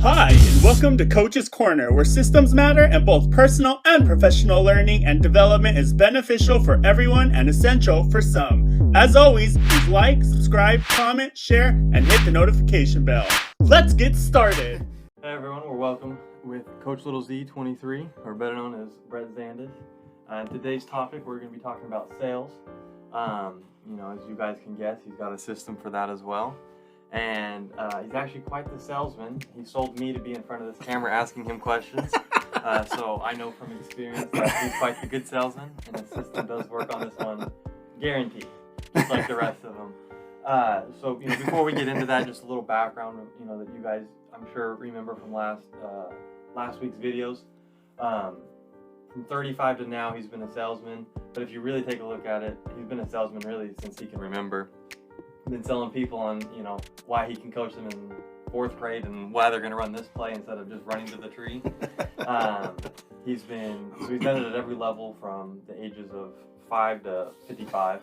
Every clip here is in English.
Hi, and welcome to Coach's Corner, where systems matter and both personal and professional learning and development is beneficial for everyone and essential for some. As always, please like, subscribe, comment, share, and hit the notification bell. Let's get started. Hey everyone, we're welcome with Coach Little Z 23, or better known as Brett Zandes. Today's topic, we're going to be talking about sales. As you guys can guess, he's got a system for that as well. And he's actually quite the salesman. He sold me to be in front of this camera asking him questions. So I know from experience that he's quite the good salesman, and his system does work on this one, guaranteed, just like the rest of them. Before we get into that, just a little background, that you guys, I'm sure, remember from last week's videos. From 35 to now, he's been a salesman. But if you really take a look at it, he's been a salesman really since he can remember. Been selling people on, why he can coach them in fourth grade and why they're going to run this play instead of just running to the tree. He's done it at every level from the ages of 5 to 55.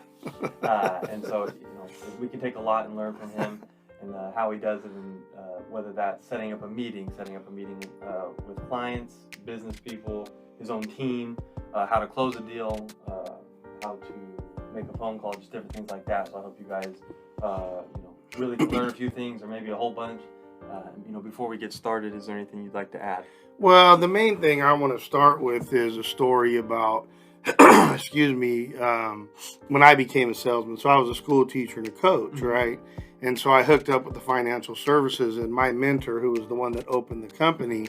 We can take a lot and learn from him and how he does it, and whether that's setting up a meeting with clients, business people, his own team, how to close a deal, how to make a phone call, just different things like that. So I hope you guys really learn a few things, or maybe a whole bunch. Before we get started, is there anything you'd like to add? Well, the main thing I want to start with is a story about, when I became a salesman. So I was a school teacher and a coach, right? And so I hooked up with the financial services, and my mentor, who was the one that opened the company,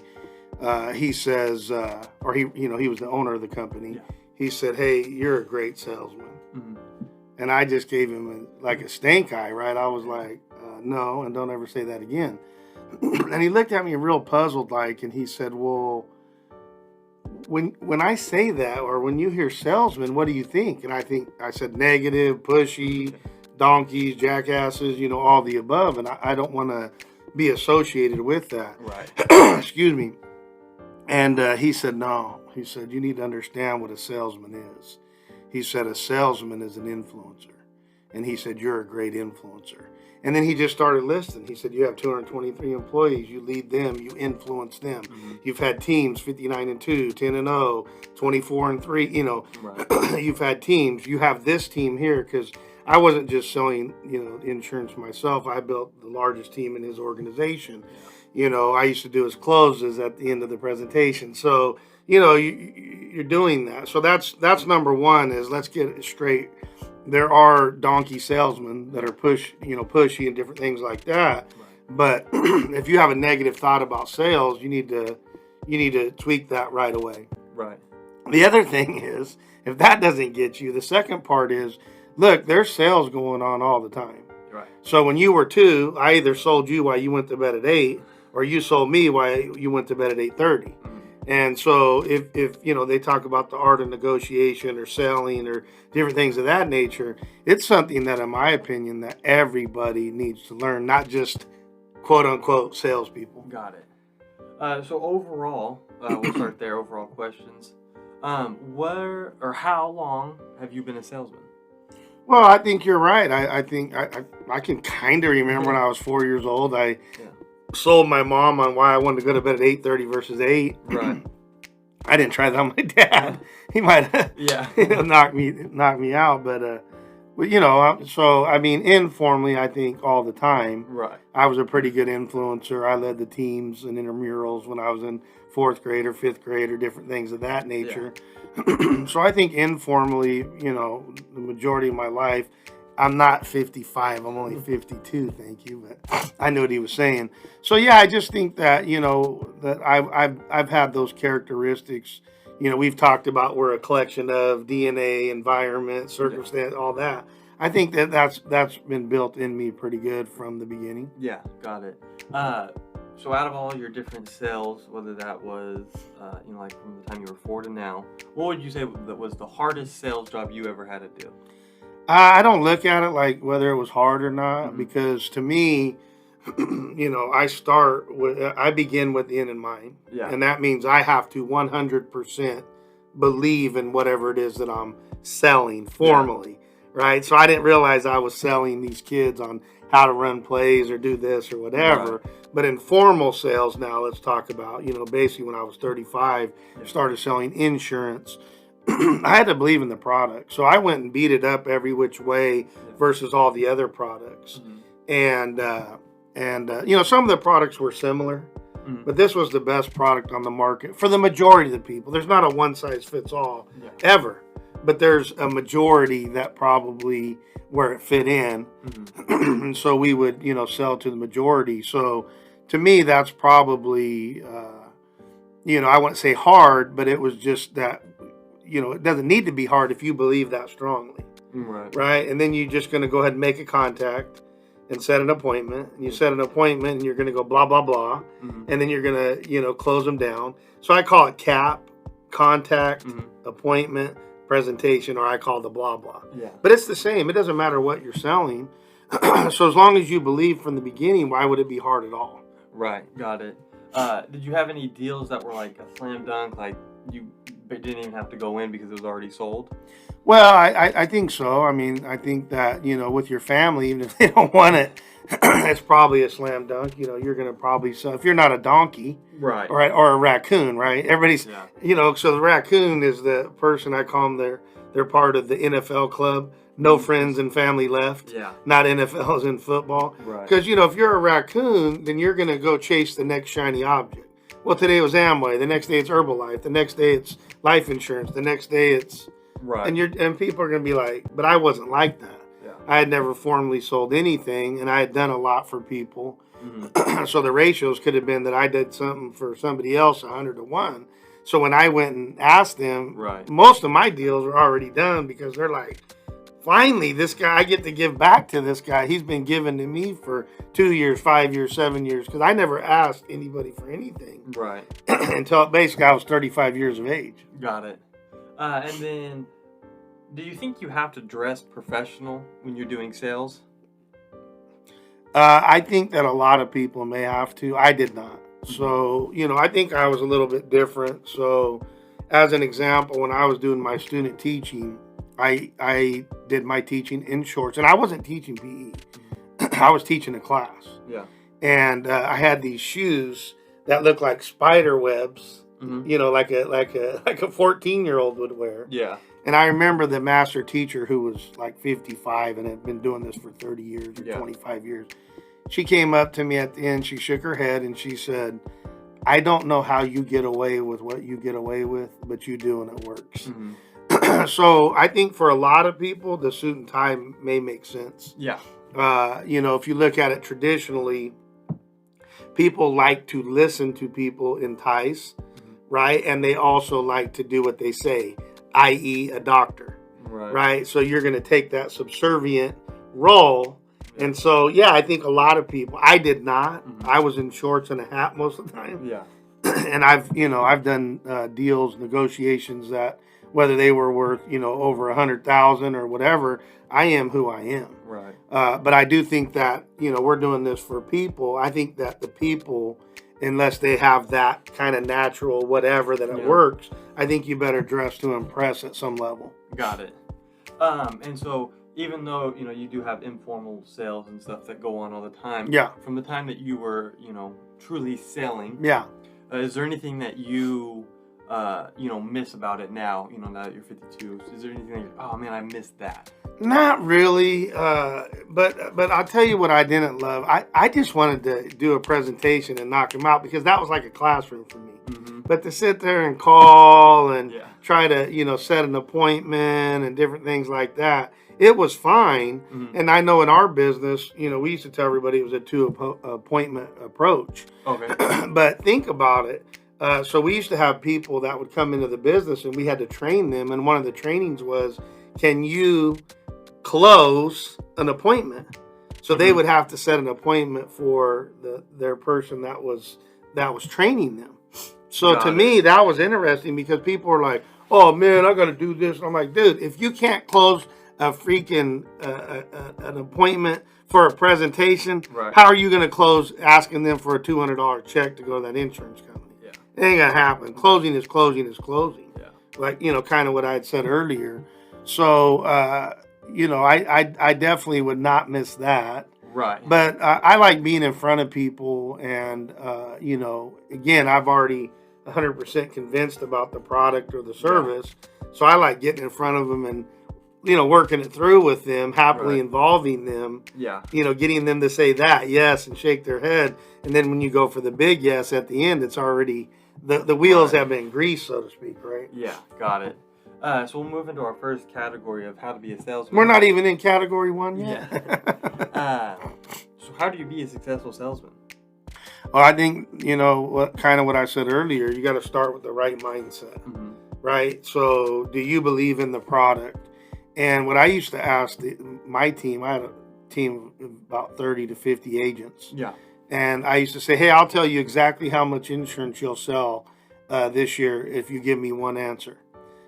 he says, he was the owner of the company. Yeah. He said, "Hey, you're a great salesman." Mm-hmm. And I just gave him a stink eye, right? I was like, no, and don't ever say that again. And he looked at me real puzzled and he said, "Well, when I say that, or when you hear salesman, what do you think?" And I said negative, pushy, donkeys, jackasses, all the above. And I don't want to be associated with that. Right. Excuse me. And he said, "No." He said, "You need to understand what a salesman is." He said, "A salesman is an influencer." And he said, "You're a great influencer." And then he just started listing. He said, "You have 223 employees. You lead them. You influence them. Mm-hmm. You've had teams 59-2, 10-0, 24-3. Right. You've had teams. You have this team here," because I wasn't just selling, insurance myself. I built the largest team in his organization. Yeah. I used to do his closes at the end of the presentation. So, you're doing that. So that's number one, is let's get it straight. There are donkey salesmen that are pushy and different things like that. Right. But if you have a negative thought about sales, you need to tweak that right away. Right. The other thing is, if that doesn't get you, the second part is, look, there's sales going on all the time. Right. So when you were 2, I either sold you while you went to bed at 8, or you sold me while you went to bed at 8:30. Mm-hmm. And so if they talk about the art of negotiation or selling or different things of that nature, it's something that, in my opinion, that everybody needs to learn, not just quote unquote salespeople. Got it. So overall, we'll start there. Overall questions. Where or how long have you been a salesman? Well, I think you're right. I think I can kind of remember when I was 4 years old. I sold my mom on why I wanted to go to bed at 8:30 versus 8. Right. I didn't try that on my dad. He might have knocked me out, but so I mean, informally, I think all the time. Right. I was a pretty good influencer. I led the teams and intramurals when I was in 4th grade or 5th grade or different things of that nature. Yeah. So I think informally, the majority of my life. I'm not 55. I'm only 52. Thank you, but I knew what he was saying. So yeah, I just think that that I've had those characteristics. We've talked about we're a collection of DNA, environment, circumstance, all that. I think that's been built in me pretty good from the beginning. Yeah, got it. So out of all your different sales, whether that was like from the time you were 4 to now, what would you say that was the hardest sales job you ever had to do? I don't look at it like whether it was hard or not, because to me, I begin with the end in mind. Yeah. And that means I have to 100% believe in whatever it is that I'm selling formally. right? So I didn't realize I was selling these kids on how to run plays or do this or whatever. Right. But in formal sales now, let's talk about, basically when I was 35, Yeah. started selling insurance. I had to believe in the product. So I went and beat it up every which way versus all the other products. And some of the products were similar, but this was the best product on the market for the majority of the people. There's not a one size fits all ever, but there's a majority that probably where it fit in. And so we would, sell to the majority. So to me, that's probably, I wouldn't say hard, but it was just that, it doesn't need to be hard if you believe that strongly. Right. And then you're just going to go ahead and make a contact and set an appointment. And you set an appointment and you're going to go blah, blah, blah. And then you're going to, close them down. So I call it CAP, contact, appointment, presentation, or I call the blah, blah. Yeah. But it's the same. It doesn't matter what you're selling. So as long as you believe from the beginning, why would it be hard at all? Right. Got it. Did you have any deals that were like a slam dunk, like you didn't even have to go in because it was already sold? Well, I think so. I mean, I think that, with your family, even if they don't want it, it's probably a slam dunk. You're going to probably sell, if you're not a donkey, right, or a raccoon, right? Everybody's, so the raccoon is the person, I call them, they're part of the NFL club. No friends and family left. Yeah. Not NFL as in football. Right. Because, if you're a raccoon, then you're going to go chase the next shiny object. Well, today it was Amway. The next day it's Herbalife. The next day it's life insurance. The next day it's... Right. And people are going to be like, but I wasn't like that. Yeah. I had never formally sold anything, and I had done a lot for people. So the ratios could have been that I did something for somebody else 100 to 1. So when I went and asked them, most of my deals were already done because they're like, finally, this guy, I get to give back to this guy. He's been given to me for 2 years, 5 years, 7 years, because I never asked anybody for anything. Right. Until basically I was 35 years of age. Got it. And then, do you think you have to dress professional when you're doing sales? I think that a lot of people may have to. I did not. So, I think I was a little bit different. So, as an example, when I was doing my student teaching, I did my teaching in shorts. And I wasn't teaching PE. I was teaching a class. Yeah. And I had these shoes that looked like spider webs. Like a 14-year-old would wear. Yeah. And I remember the master teacher who was like 55 and had been doing this for 30 years or 25 years. She came up to me at the end. She shook her head and she said, I don't know how you get away with what you get away with, but you do and it works. So I think for a lot of people, the suit and tie may make sense. Yeah. If you look at it traditionally, people like to listen to people in ties. Right. And they also like to do what they say, i.e. a doctor. Right. So you're going to take that subservient role. And so, I think a lot of people, I did not. I was in shorts and a hat most of the time. Yeah. And I've done deals, negotiations that whether they were worth, over 100,000 or whatever, I am who I am. Right. But I do think that, we're doing this for people. I think that the people, unless they have that kind of natural whatever that it works, I think you better dress to impress at some level. Got it. And so even though, you do have informal sales and stuff that go on all the time. Yeah. From the time that you were, truly selling. Yeah. Is there anything that you, miss about it now, now that you're 52? Is there anything that you're, oh man, I missed that? Not really, but I'll tell you what I didn't love. I just wanted to do a presentation and knock them out because that was like a classroom for me. But to sit there and call and try to, set an appointment and different things like that, it was fine. And I know in our business, we used to tell everybody it was a 2-appointment approach. Okay. But think about it. So we used to have people that would come into the business and we had to train them. And one of the trainings was, can you close an appointment? So they would have to set an appointment for their person that was training them. So to me, that was interesting because people were like, oh man, I got to do this. And I'm like, dude, if you can't close a freaking an appointment for a presentation, how are you going to close asking them for a $200 check to go to that insurance company? Yeah. It ain't going to happen. Closing is closing is closing. Yeah. Like, kind of what I had said earlier. So, I definitely would not miss that. Right. But I like being in front of people, and again, I've already 100% convinced about the product or the service, so I like getting in front of them and working it through with them, happily involving them. Yeah. Getting them to say that yes and shake their head, and then when you go for the big yes at the end, it's already the wheels have been greased, so to speak, right? Yeah, got it. So we'll move into our first category of how to be a salesman. We're not even in category 1 yet. Yeah. So how do you be a successful salesman? Well, I think, what I said earlier, you got to start with the right mindset, right? So do you believe in the product? And what I used to ask my team, I had a team of about 30 to 50 agents. Yeah. And I used to say, hey, I'll tell you exactly how much insurance you'll sell this year if you give me one answer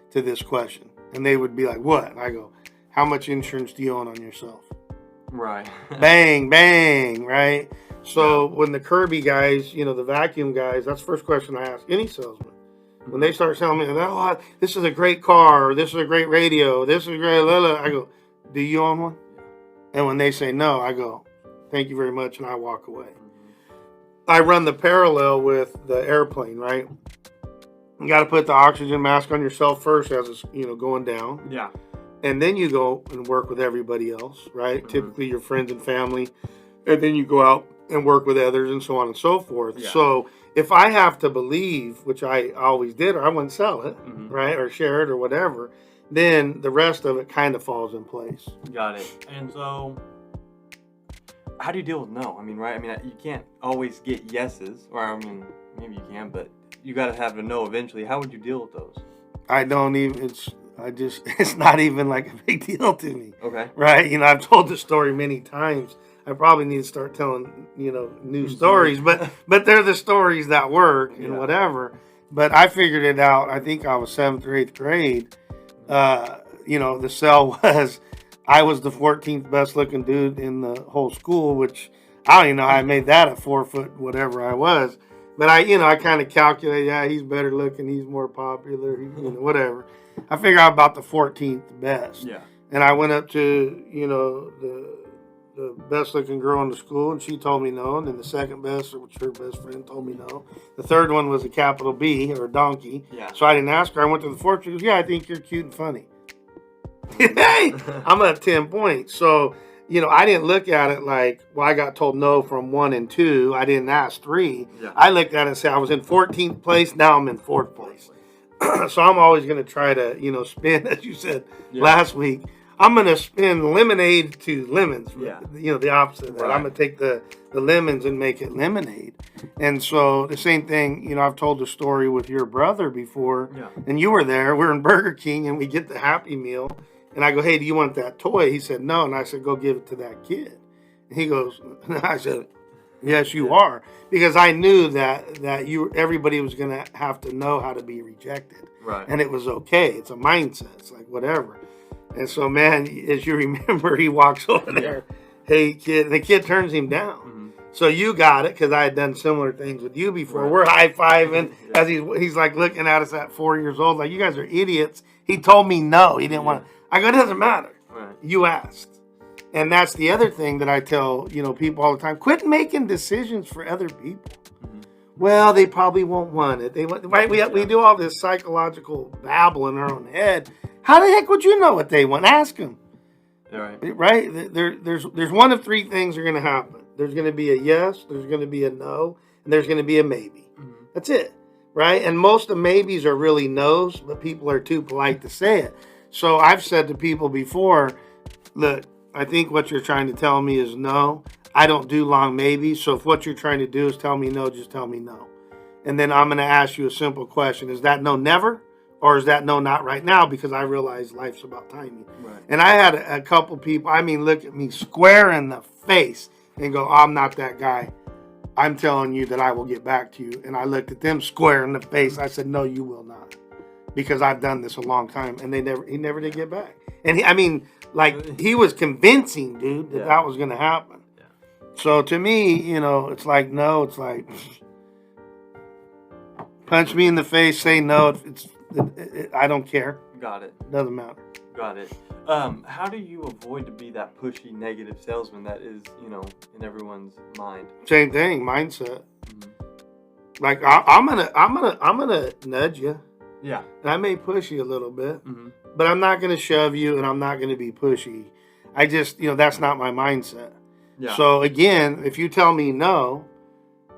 to this question. And they would be like, what? And I go, how much insurance do you own on yourself? Right. Bang, bang, right? So when the Kirby guys, the vacuum guys, that's the first question I ask any salesman. When they start telling me, oh, this is a great car, or this is a great radio, this is a great, I go, do you own one? And when they say no, I go, thank you very much, and I walk away. I run the parallel with the airplane, right? You got to put the oxygen mask on yourself first as it's, going down. Yeah. And then you go and work with everybody else, right? Typically your friends and family. And then you go out and work with others and so on and so forth. Yeah. So if I have to believe, which I always did, or I wouldn't sell it, right? Or share it or whatever, then the rest of it kind of falls in place. Got it. And so how do you deal with no? I mean, right? I mean, you can't always get yeses, or I mean, maybe you can, but you got to have a no eventually. How would you deal with those? I don't even, it's not even like a big deal to me. Okay. Right? I've told the story many times. I probably need to start telling, new stories, but they're the stories that work and whatever. But I figured it out. I think I was 7th or 8th grade. The sell was, I was the 14th best looking dude in the whole school, which I don't even know how I made that at 4 foot, whatever I was. But I kind of calculated, yeah, he's better looking, he's more popular, whatever. I figured out about the 14th best. Yeah. And I went up to, the best looking girl in the school, and she told me no. And then the second best, which her best friend, told me no. The third one was a capital B, or a donkey. Yeah. So I didn't ask her. I went to the fourth. She goes, yeah, I think you're cute and funny. Hey, I'm at 10 points. So, I didn't look at it like, well, I got told no from 1 and 2. I didn't ask 3. Yeah. I looked at it and said, I was in 14th place. Now I'm in 4th place. So I'm always going to try to, spin, as you said last week. I'm going to spin lemonade to lemons. Yeah. The opposite of that. Right. I'm going to take the lemons and make it lemonade. And so the same thing, I've told the story with your brother before. Yeah. And you were there. We're in Burger King and we get the Happy Meal. And I go, hey, do you want that toy? He said, no. And I said, go give it to that kid. And he goes, I said, yes, you are. Because I knew that everybody was going to have to know how to be rejected. Right. And it was okay. It's a mindset. It's like whatever. And so, man, as you remember, he walks over there. Hey, kid. And the kid turns him down. Mm-hmm. So you got it because I had done similar things with you before. Right. We're high-fiving as he's like looking at us at 4 years old. Like, you guys are idiots. He told me no. He didn't want to. I go, it doesn't matter. Right. You asked. And that's the other thing that I tell, people all the time. Quit making decisions for other people. Mm-hmm. Well, they probably won't want it. Right? We do all this psychological babble in our own head. How the heck would you know what they want? Ask them. Right? There's one of 3 things are going to happen. There's going to be a yes, there's going to be a no, and there's going to be a maybe. Mm-hmm. That's it. Right? And most of maybes are really no's, but people are too polite to say it. So I've said to people before, look, I think what you're trying to tell me is no. I don't do long maybes. So if what you're trying to do is tell me no, just tell me no. And then I'm going to ask you a simple question. Is that no never? Or is that no not right now? Because I realize life's about timing. Right. And I had a couple people, look at me square in the face and go, I'm not that guy. I'm telling you that I will get back to you. And I looked at them square in the face. I said, no, you will not. Because I've done this a long time. And he never did get back. And he was convincing, dude, that was going to happen. Yeah. So to me, it's like, no, it's like, punch me in the face, say no. I don't care. Got it. Doesn't matter. Got it. How do you avoid to be that pushy, negative salesman that is, in everyone's mind? Same thing, mindset. Mhm. Like I'm gonna nudge you. Yeah. And I may push you a little bit, Hmm. but I'm not gonna shove you, and I'm not gonna be pushy. I just, that's not my mindset. Yeah. So again, if you tell me no,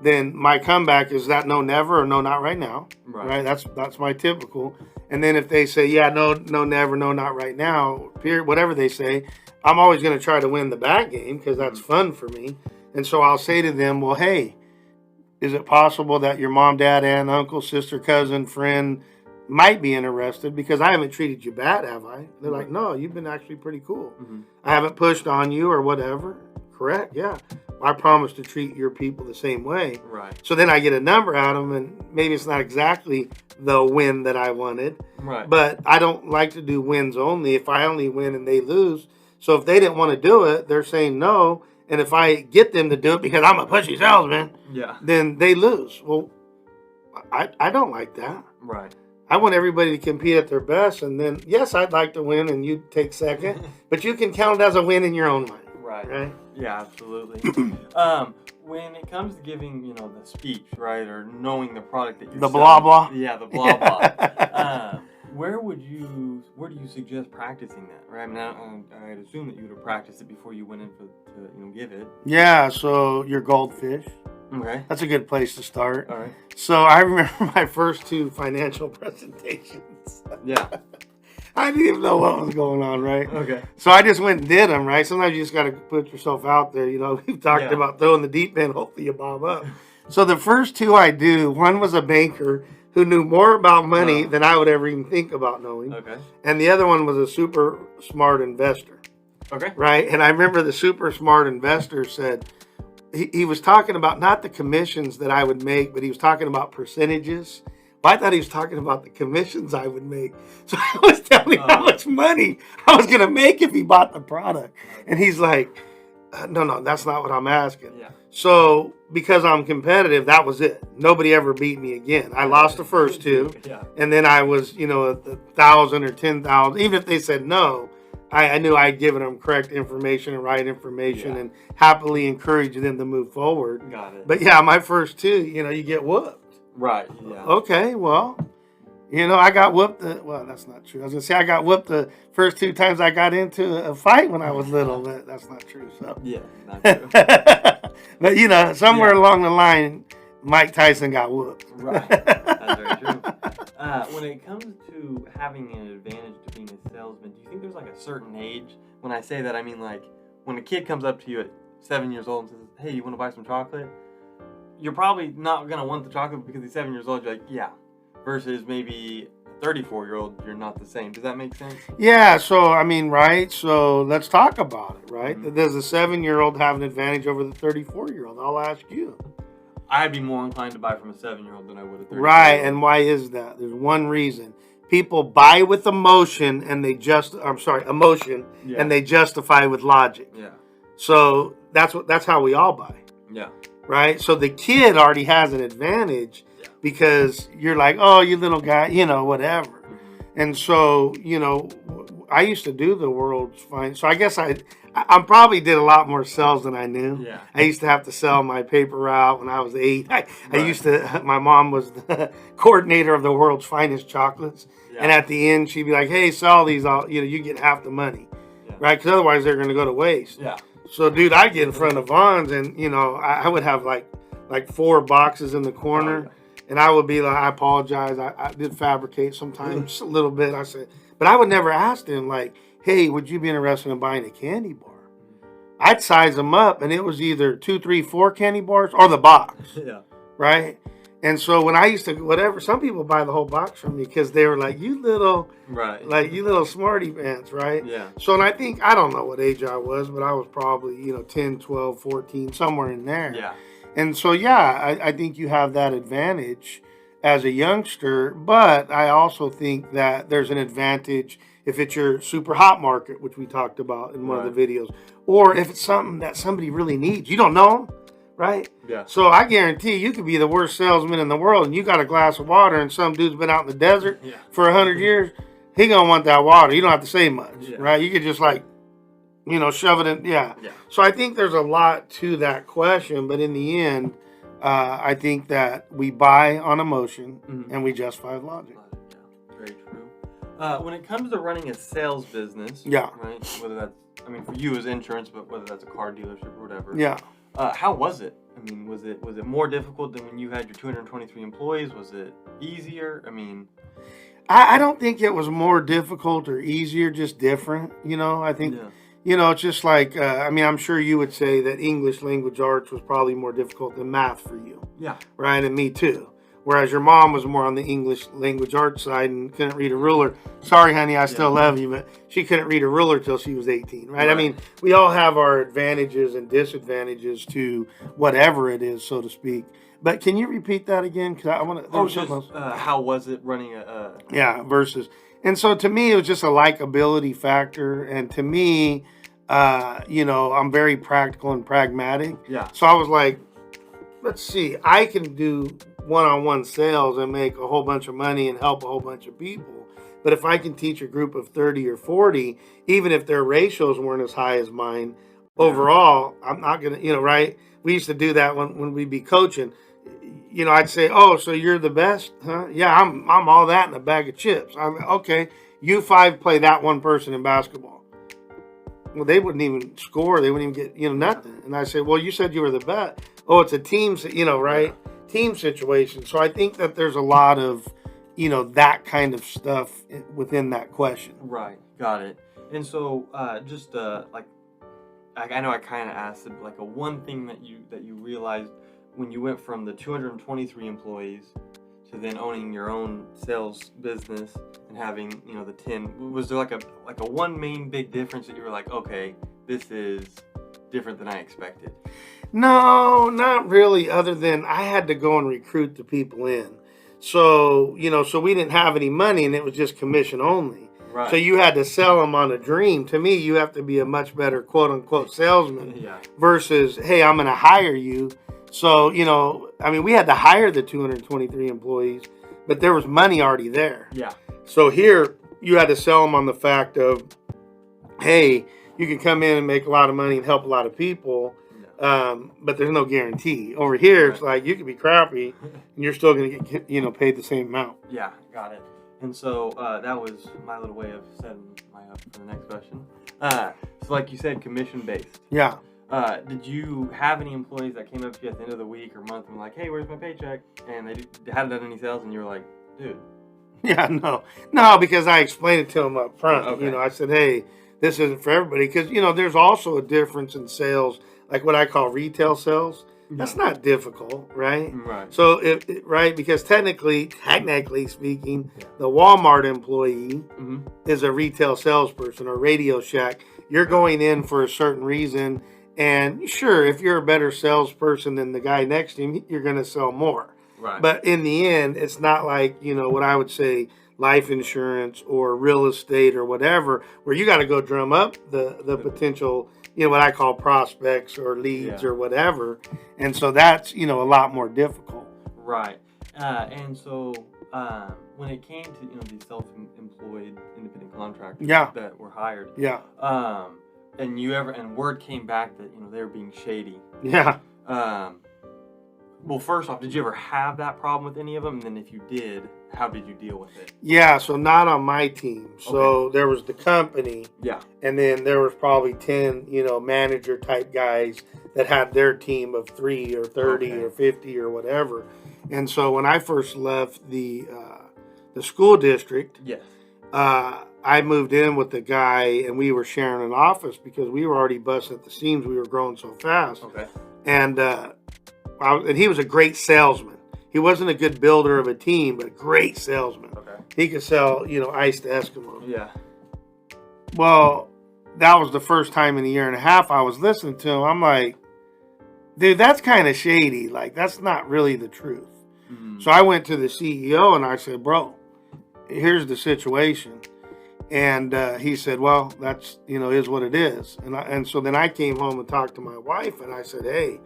then my comeback is that no, never, or no, not right now. Right? That's my typical. And then if they say, yeah, no, never, no, not right now, period, whatever they say, I'm always going to try to win the bad game because that's fun for me. And so I'll say to them, well, hey, is it possible that your mom, dad, aunt, uncle, sister, cousin, friend might be interested? Because I haven't treated you bad, have I? They're like, no, you've been actually pretty cool. Mm-hmm. I haven't pushed on you or whatever. Correct, yeah. I promise to treat your people the same way. Right. So then I get a number out of them, and maybe it's not exactly the win that I wanted. Right. But I don't like to do wins only. If I only win and they lose. So if they didn't want to do it, they're saying no. And if I get them to do it because I'm a pushy salesman, then they lose. Well, I don't like that. Right. I want everybody to compete at their best. And then, yes, I'd like to win and you take second. But you can count it as a win in your own mind. Right? Yeah, absolutely. When it comes to giving, the speech, right, or knowing the product that you're selling, blah blah. Yeah, the blah blah. Where do you suggest practicing that? Right. I mean, I'd assume that you would have practiced it before you went in to give it. Yeah. So your goldfish. Okay. That's a good place to start. All right. So I remember my first 2 financial presentations. Yeah. I didn't even know what was going on, right? Okay. So I just went and did them, right? Sometimes you just got to put yourself out there. We've talked about throwing the deep end. Hopefully you bob up. So the first 2 I do, one was a banker who knew more about money than I would ever even think about knowing. Okay. And the other one was a super smart investor. Okay. Right? And I remember the super smart investor said, he was talking about not the commissions that I would make, but he was talking about percentages. Well, I thought he was talking about the commissions I would make. So I was telling him how much money I was going to make if he bought the product. And he's like, no, that's not what I'm asking. Yeah. So because I'm competitive, that was it. Nobody ever beat me again. I lost the first 2. Yeah. And then I was, at 1,000 or 10,000. Even if they said no, I knew I'd given them correct information and right information and happily encouraged them to move forward. Got it. But yeah, my first 2, you get whooped. Right. Yeah. Okay, well, I got whooped. Well, that's not true. I was going to say I got whooped the first 2 times I got into a fight when I was little. But that's not true. So. Yeah, not true. But, somewhere along the line, Mike Tyson got whooped. Right. That's very true. When it comes to having an advantage to being a salesman, do you think there's like a certain age? When I say that, I mean like when a kid comes up to you at 7 years old and says, hey, you want to buy some chocolate? You're probably not going to want the chocolate because he's 7 years old. You're like, yeah. Versus maybe a 34-year-old, you're not the same. Does that make sense? Yeah. So, right? So let's talk about it, right? Mm-hmm. Does a 7-year-old have an advantage over the 34-year-old? I'll ask you. I'd be more inclined to buy from a 7-year-old than I would a 34-year-old. Right. And why is that? There's one reason. People buy with emotion and they and they justify with logic. Yeah. So that's how we all buy. Yeah. Right? So the kid already has an advantage because you're like, oh, you little guy, whatever. Mm-hmm. And so, I used to do the world's fine. So I guess I probably did a lot more sales than I knew. Yeah. I used to have to sell my paper route when I was 8. I used to, my mom was the coordinator of the world's finest chocolates. Yeah. And at the end, she'd be like, hey, sell these, you get half the money. Yeah. Right? Because otherwise they're going to go to waste. Yeah. So, dude, I'd get in front of Vaughn's and, I would have like 4 boxes in the corner. Oh, yeah. And I would be like, I apologize. I did fabricate sometimes, just a little bit. I said, but I would never ask them like, hey, would you be interested in buying a candy bar? I'd size them up and it was either 2, 3, 4 candy bars or the box. Yeah. Right? And so when I used to, some people buy the whole box from me because they were like, you little smarty pants, right? Yeah. So, and I don't know what age I was, but I was probably, 10, 12, 14, somewhere in there. Yeah. And so, I think you have that advantage as a youngster, but I also think that there's an advantage if it's your super hot market, which we talked about in one of the videos, or if it's something that somebody really needs. You don't know them. Right? Yeah. So I guarantee you could be the worst salesman in the world and you got a glass of water and some dude's been out in the desert for 100 years. he gonna want that water. You don't have to say much, Yeah. right? You could just like, shove it in. Yeah. Yeah. So I think there's a lot to that question, but in the end, I think that we buy on emotion and we justify with logic. Yeah, very true. When it comes to running a sales business, Yeah. right? Whether that's, I mean, for you as insurance, but whether that's a car dealership or whatever. Yeah. How was it? I mean, was it more difficult than when you had your 223 employees? Was it easier? I mean, I don't think it was more difficult or easier, just different. I think, it's just like, I'm sure you would say that English language arts was probably more difficult than math for you. Yeah. Right. And me too. Whereas your mom was more on the English language arts side and couldn't read a ruler. Sorry, honey, I still love you, but she couldn't read a ruler till she was 18, right? I mean, we all have our advantages and disadvantages to whatever it is, so to speak. But can you repeat that again? Because I want to. How was it running a? Versus. And so to me, it was just a likability factor. And to me, I'm very practical and pragmatic. Yeah. So I was like, let's see, I can do one-on-one sales and make a whole bunch of money and help a whole bunch of people. But if I can teach a group of 30 or 40, even if their ratios weren't as high as mine, overall, I'm not going to, right? We used to do that when we'd be coaching. I'd say, oh, so you're the best? Huh? Yeah, I'm all that in a bag of chips. I'm okay. You 5 play that one person in basketball. Well, they wouldn't even score. They wouldn't even get, nothing. And I say, well, you said you were the best. Oh, it's a team, right? Team situation. So I think that there's a lot of, that kind of stuff within that question. Right. Got it. And so, like, I know I kind of asked it, like a one thing that you realized when you went from the 223 employees to then owning your own sales business and having, the 10, was there like a one main big difference that you were like, okay, this is different than I expected? No, not really, other than I had to go and recruit the people in. So, so we didn't have any money and it was just commission only. Right. So you had to sell them on a dream. To me, you have to be a much better quote unquote salesman versus, hey, I'm going to hire you. So, we had to hire the 223 employees, but there was money already there. Yeah. So here you had to sell them on the fact of, hey, you can come in and make a lot of money and help a lot of people. But there's no guarantee. Over here, it's like you could be crappy and you're still going to get, paid the same amount. Yeah, got it. And so that was my little way of setting my up for the next question. So like you said, commission based. Yeah. Did you have any employees that came up to you at the end of the week or month and were like, hey, where's my paycheck? And they hadn't done any sales and you were like, dude. Yeah, no, because I explained it to them up front. Okay. I said, hey, this isn't for everybody. Because, there's also a difference in sales, like what I call retail sales. That's not difficult, right? Right. So, because technically speaking, the Walmart employee is a retail salesperson or Radio Shack. You're going in for a certain reason. And sure, if you're a better salesperson than the guy next to him, you're going to sell more. Right. But in the end, it's not like, what I would say life insurance or real estate or whatever, where you got to go drum up the potential, what I call prospects or leads or whatever. And so that's, a lot more difficult. Right. And so when it came to, these self-employed independent contractors that were hired. Yeah. And word came back that, they were being shady. Yeah. Well, first off, did you ever have that problem with any of them? And then if you did, how did you deal with it? Yeah, so not on my team. So there was the company. Yeah. And then there was probably 10, manager type guys that had their team of 3 or 30 or 50 or whatever. And so when I first left the school district, I moved in with the guy and we were sharing an office because we were already busting at the seams. We were growing so fast. Okay. And he was a great salesman. He wasn't a good builder of a team, but a great salesman. Okay. He could sell, ice to Eskimos. Yeah. Well, that was the first time in a year and a half I was listening to him. I'm like, dude, that's kind of shady. Like, that's not really the truth. Mm-hmm. So I went to the CEO and I said, bro, here's the situation. And he said, well, that's, is what it is. And so then I came home and talked to my wife and I said, hey,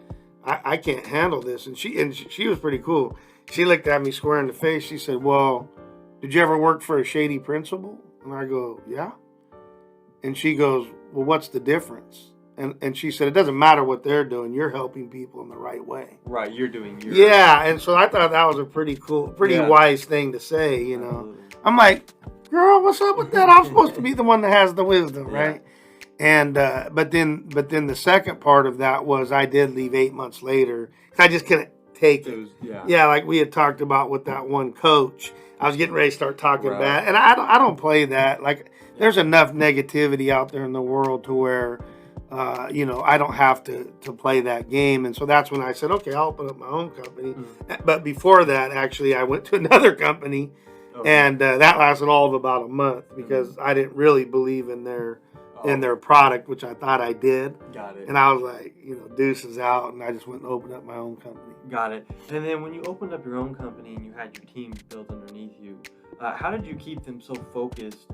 I can't handle this. And she was pretty cool. She looked at me square in the face. She said, well, did you ever work for a shady principal? And I go, yeah. And she goes, well, what's the difference? And she said, it doesn't matter what they're doing. You're helping people in the right way. Right, you're doing your... Yeah, and so I thought that was a pretty cool, pretty wise thing to say, you know. Absolutely. I'm like, girl, what's up with that? I'm supposed to be the one that has the wisdom, right? And but then the second part of that was I did leave 8 months later. I just couldn't take it. Yeah, like we had talked about with that one coach. I was getting ready to start talking bad, and I don't play that. Like, there's enough negativity out there in the world to where, you know, I don't have to play that game. And so that's when I said, okay, I'll open up my own company. But before that, actually, I went to another company, and that lasted all of about a month because I didn't really believe in their product, which I thought I did. Got it. And I was like, you know, deuces out, and I just went and opened up my own company. Got it. And then when you opened up your own company and you had your team built underneath you, how did you keep them so focused,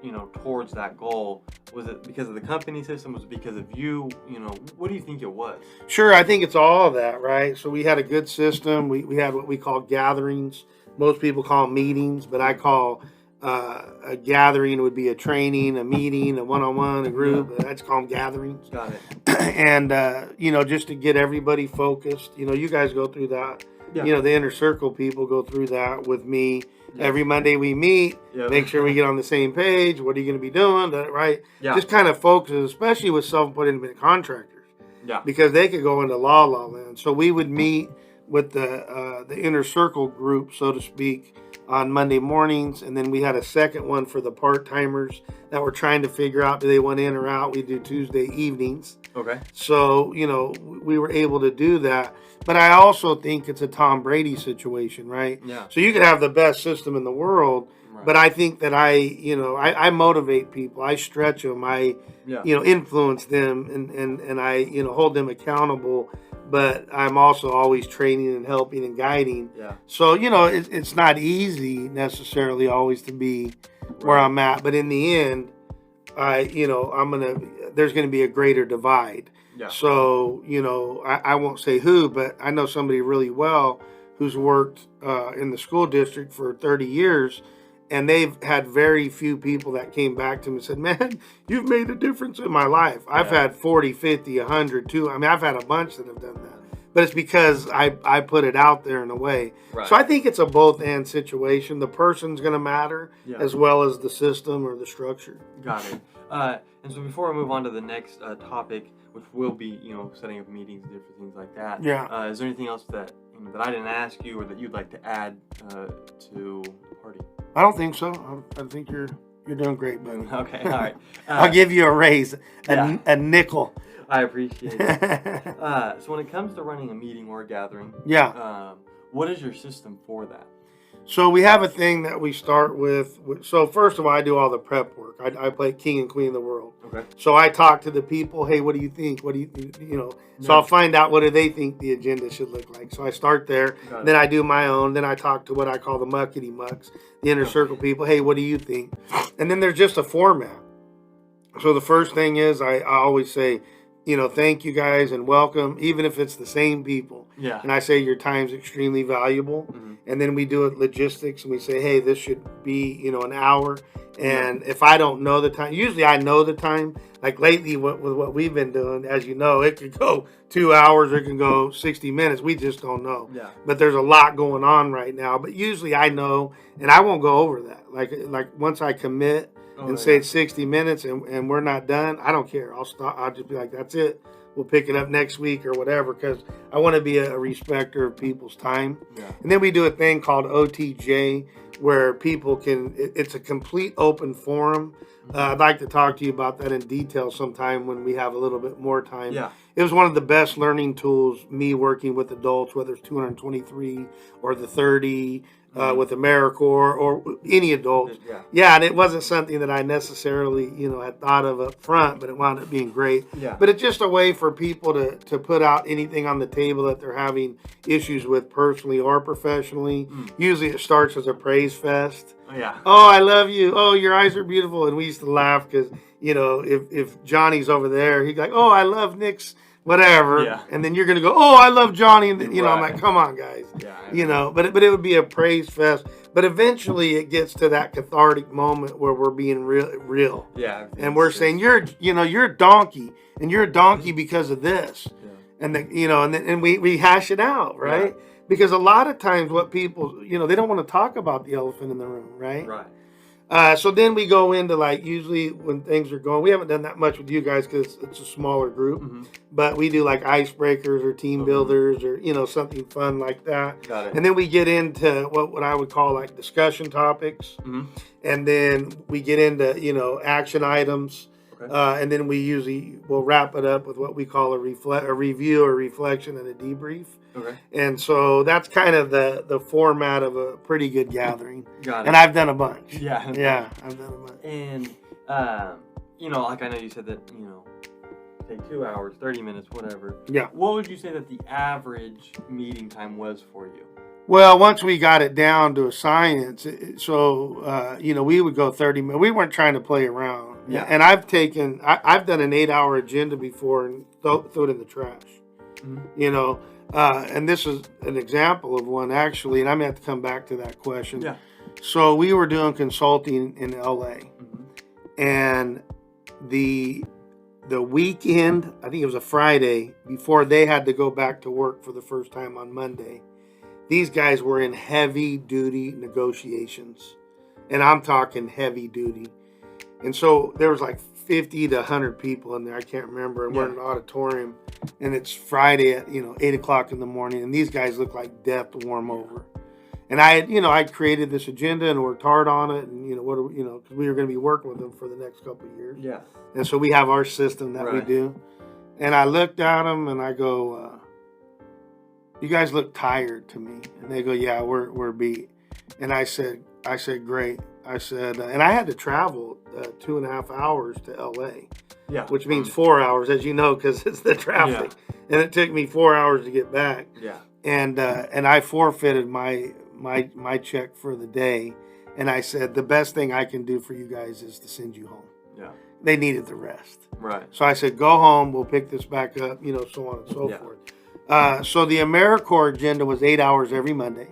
you know, towards that goal? Was it because of the company system? Was it because of you? You know, what do you think it was? Sure, I think it's all of that, right? So we had a good system. We had what we call gatherings. Most people call them meetings, but I call a gathering would be a training, a meeting, a one-on-one, a group. I just call them gatherings. Got it. And, you know, just to get everybody focused. You know, you guys go through that. Yeah. You know, the inner circle people go through that with me. Yeah. Every Monday we meet, make sure we get on the same page. What are you going to be doing? Right? Yeah. Just kind of focus, especially with self-employed independent contractors. Yeah. Because they could go into la land. So we would meet with the inner circle group, so to speak, on Monday mornings, and then we had a second one for the part-timers that were trying to figure out, do they want in or out? We do Tuesday evenings. Okay. So, you know, we were able to do that. But I also think it's a Tom Brady situation, right? Yeah. So you could have the best system in the world, but I think that I motivate people. I stretch them. I, you know, influence them, and I, you know, hold them accountable. But I'm also always training and helping and guiding. Yeah. So, you know, it's not easy necessarily always to be where I'm at. But in the end, there's going to be a greater divide. Yeah. So, you know, I won't say who, but I know somebody really well who's worked in the school district for 30 years. And they've had very few people that came back to me and said, man, you've made a difference in my life. I've had 40, 50, 100, 2. I mean, I've had a bunch that have done that. But it's because I put it out there in a way. Right. So I think it's a both-and situation. The person's going to matter as well as the system or the structure. Got it. And so before we move on to the next topic, which will be, you know, setting up meetings, different things like that. Yeah. Is there anything else that that I didn't ask you or that you'd like to add to the party? I don't think so. I think you're doing great, buddy. Okay, all right. I'll give you a raise, a nickel. I appreciate it. So when it comes to running a meeting or a gathering, what is your system for that? So we have a thing that we start with. So first of all, I do all the prep work. I play king and queen of the world. Okay. So I talk to the people. Hey, what do you think? What do you know? So I'll find out what do they think the agenda should look like. So I start there. Then I do my own. Then I talk to what I call the muckety mucks, the inner circle people. Hey, what do you think? And then there's just a format. So the first thing is I always say, you know, thank you guys and welcome, even if it's the same people. Yeah. And I say your time's extremely valuable. Mm-hmm. And then we do it logistics and we say, hey, this should be, you know, an hour. And if I don't know the time, usually I know the time. Like lately with what we've been doing, as you know, it could go 2 hours or it can go 60 minutes. We just don't know. Yeah. But there's a lot going on right now. But usually I know, and I won't go over that. Like once I commit and say it's 60 minutes and we're not done, I don't care. I'll stop. I'll just be like, that's it. We'll pick it up next week or whatever, because I want to be a respecter of people's time. Yeah. And then we do a thing called OTJ where people can, it's a complete open forum. I'd like to talk to you about that in detail sometime when we have a little bit more time. Yeah. It was one of the best learning tools, me working with adults, whether it's 223 or the 30, with AmeriCorps or any adult. Yeah, and it wasn't something that I necessarily, you know, had thought of up front, but it wound up being great. Yeah. But it's just a way for people to put out anything on the table that they're having issues with personally or professionally. Usually it starts as a praise fest. Yeah. Oh, I love you. Oh, your eyes are beautiful. And we used to laugh because, you know, if Johnny's over there, he'd be like, oh, I love Nick's whatever. Yeah. And then you're going to go, oh, I love Johnny. And then, I'm Right. like, come on, guys. Yeah. But it would be a praise fest. But eventually it gets to that cathartic moment where we're being real. Yeah. And we're saying, you're a donkey, and you're a donkey because of this. Yeah. And and we hash it out, right? Yeah. Because a lot of times what people, they don't want to talk about the elephant in the room, right? Right. So then we go into, like, usually when things are going, we haven't done that much with you guys because it's a smaller group, Mm-hmm. but we do like icebreakers or team builders or, something fun like that. Got it. And then we get into what I would call like discussion topics. Mm-hmm. And then we get into, action items. Okay. And then we'll wrap it up with what we call a review, a reflection, and a debrief. Okay. And so that's kind of the format of a pretty good gathering. Got it. And I've done a bunch. Yeah. Yeah, I've done a bunch. And, like I know you said that, take 2 hours, 30 minutes, whatever. Yeah. What would you say that the average meeting time was for you? Well, once we got it down to a science, we would go 30 minutes. We weren't trying to play around. Yeah. And I've done an 8-hour agenda before and throw it in the trash. Mm-hmm. And this is an example of one, actually, and I'm going to have to come back to that question. Yeah. So we were doing consulting in LA, Mm-hmm. and the weekend, I think it was a Friday, before they had to go back to work for the first time on Monday, these guys were in heavy duty negotiations, and I'm talking heavy duty. And so there was like 50 to 100 people in there. I can't remember. And we're in an auditorium, and it's Friday at 8 o'clock in the morning, and these guys look like death to warm over. And I'd created this agenda and worked hard on it, and because we were going to be working with them for the next couple of years. Yeah. And so we have our system that we do. And I looked at them and I go, "You guys look tired to me." And they go, "Yeah, we're beat." And I said, "Great." I said, and I had to travel 2.5 hours to LA, which means 4 hours, as you know, because it's the traffic. Yeah. And it took me 4 hours to get back. Yeah. And I forfeited my check for the day. And I said, the best thing I can do for you guys is to send you home. Yeah. They needed the rest. Right. So I said, go home. We'll pick this back up, so on and so forth. So the AmeriCorps agenda was 8 hours every Monday.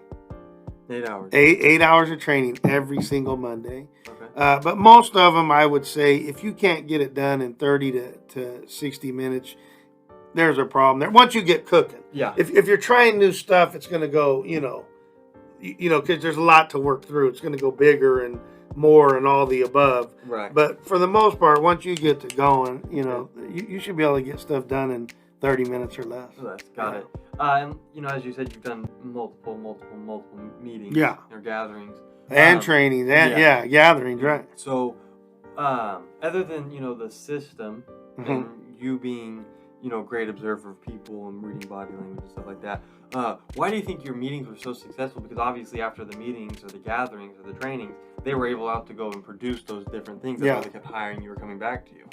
8 hours. 8 hours of training every single Monday. Okay. But most of them, I would say, if you can't get it done in 30 to 60 minutes, there's a problem there. Once you get cooking. Yeah. If you're trying new stuff, it's going to go, because there's a lot to work through. It's going to go bigger and more and all the above. Right. But for the most part, once you get to going, you should be able to get stuff done in 30 minutes or less. Got it. And as you said, you've done multiple meetings. Yeah. Or gatherings. And trainings. And gatherings, right. So, other than, the system and you being, a great observer of people and reading body language and stuff like that, why do you think your meetings were so successful? Because obviously after the meetings or the gatherings or the trainings, they were able out to go and produce those different things. That's why they kept hiring you or coming back to you.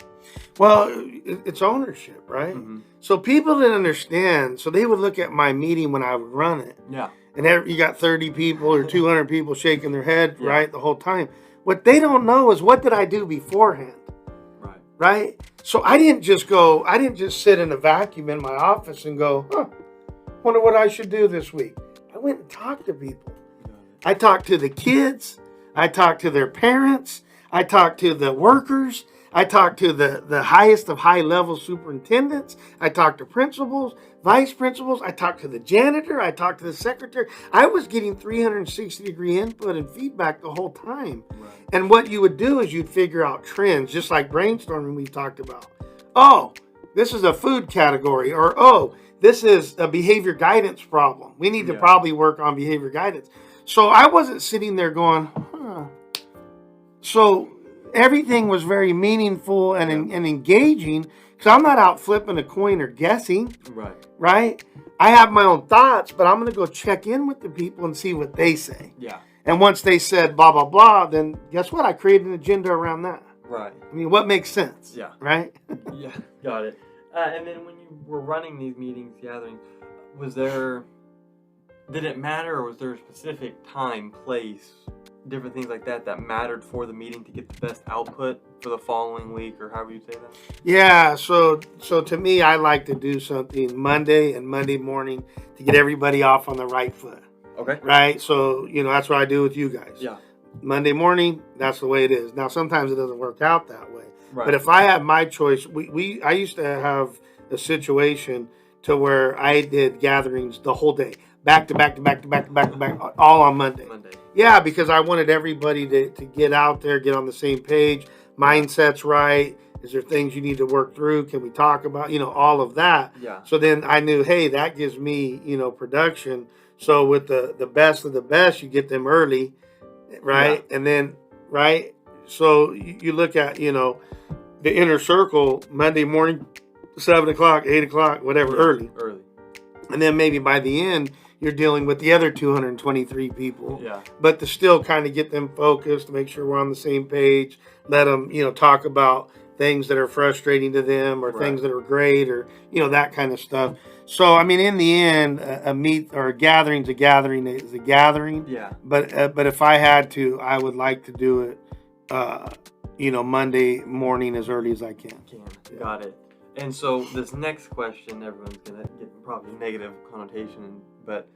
Well, it's ownership, right? Mm-hmm. So people didn't understand. So they would look at my meeting when I would run it. Yeah. And you got 30 people or 200 people shaking their head, right, the whole time. What they don't know is, what did I do beforehand? Right? So I didn't just sit in a vacuum in my office and go, wonder what I should do this week. I went and talked to people. I talked to the kids. I talked to their parents. I talked to the workers. I talked to the highest of high-level superintendents. I talked to principals, vice principals. I talked to the janitor. I talked to the secretary. I was getting 360-degree input and feedback the whole time. Right. And what you would do is you'd figure out trends, just like brainstorming we talked about. Oh, this is a food category. Or, oh, this is a behavior guidance problem. We need to probably work on behavior guidance. So I wasn't sitting there going, So everything was very meaningful and engaging, because I'm not out flipping a coin or guessing. Right? I have my own thoughts, but I'm going to go check in with the people and see what they say. Yeah. And once they said blah, blah, blah, then guess what? I created an agenda around that. Right. I mean, what makes sense? Yeah. Right? Yeah. Got it. And then when you were running these meetings, gatherings, did it matter, or was there a specific time, place different things like that mattered for the meeting to get the best output for the following week, or however you say that? Yeah, so to me, I like to do something Monday and Monday morning to get everybody off on the right foot, Okay. right? So, that's what I do with you guys. Yeah. Monday morning, that's the way it is. Now, sometimes it doesn't work out that way. Right. But if I had my choice, I used to have a situation to where I did gatherings the whole day, back to back to back to back to back to back, all on Monday. Yeah, because I wanted everybody to get out there, get on the same page, mindset's right. Is there things you need to work through? Can we talk about, all of that? Yeah. So then I knew, hey, that gives me, production. So with the best of the best, you get them early, right? Yeah. And then, right? So you look at, the inner circle Monday morning, 7 o'clock, 8 o'clock, whatever, early. And then maybe by the end, you're dealing with the other 223 people. Yeah. But to still kind of get them focused, make sure we're on the same page, let them, talk about things that are frustrating to them or things that are great or, that kind of stuff. So, I mean, in the end, a meet or a gathering is a gathering. Yeah. But if I had to, I would like to do it, Monday morning as early as I can. Yeah. Got it. And so this next question, everyone's going to get probably negative connotation, but